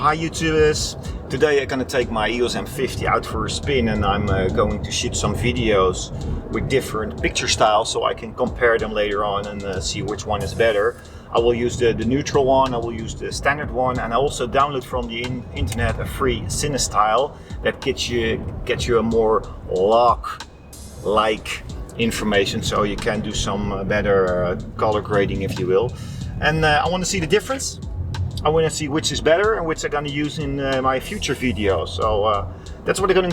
hi YouTubers! Today I'm gonna take my EOS M50 out for a spin and I'm going to shoot some videos with different picture styles so I can compare them later on and see which one is better. I will use the neutral one, I will use the standard one, and I also download from the internet a free Cinestyle that gets you a more log-like information, so you can do some better color grading, if you will. And I want to see the difference. I want to see which is better and which I'm going to use in my future videos. So that's what I'm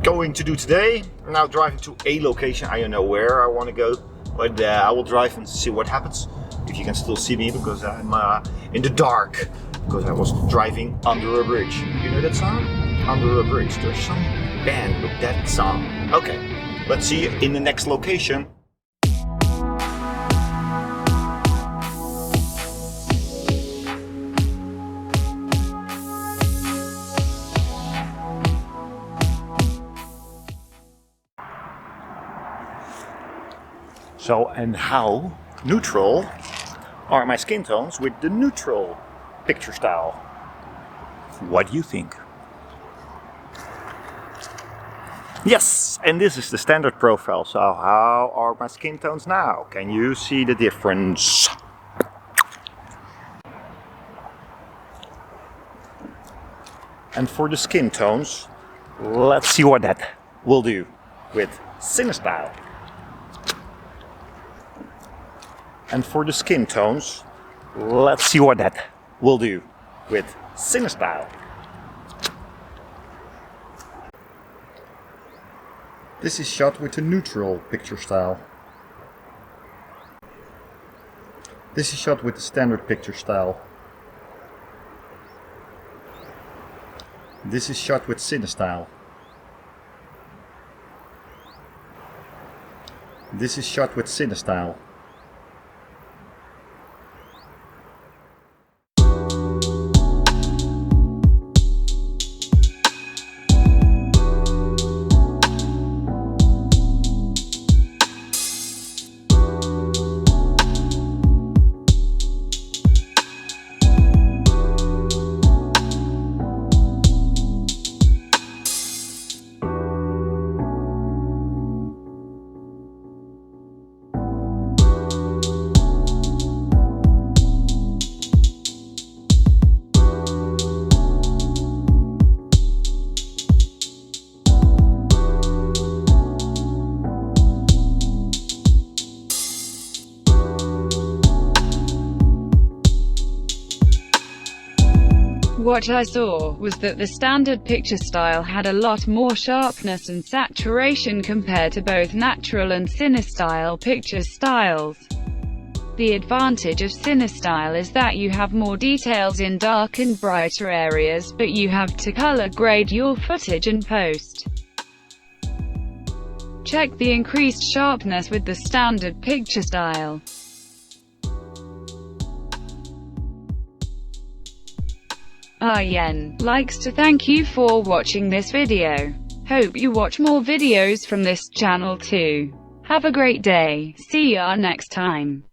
going to do today. I'm now driving to a location. I don't know where I want to go, but I will drive and see what happens. If you can still see me, because I'm in the dark, because I was driving under a bridge. You know that song? Under a bridge. There's some band with that song. Okay, let's see you in the next location. So, and how neutral are my skin tones with the neutral picture style? What do you think? Yes, and this is the standard profile. So how are my skin tones now? Can you see the difference? And for the skin tones, let's see what that will do with Cinestyle. And for the skin tones, let's see what that will do with Cinestyle. This is shot with the neutral picture style. This is shot with the standard picture style. This is shot with Cinestyle. This is shot with Cinestyle. What I saw was that the standard picture style had a lot more sharpness and saturation compared to both natural and Cinestyle picture styles. The advantage of Cinestyle is that you have more details in dark and brighter areas, but you have to color grade your footage and post. Check the increased sharpness with the standard picture style. Yen likes to thank you for watching this video. Hope you watch more videos from this channel too. Have a great day. See ya next time.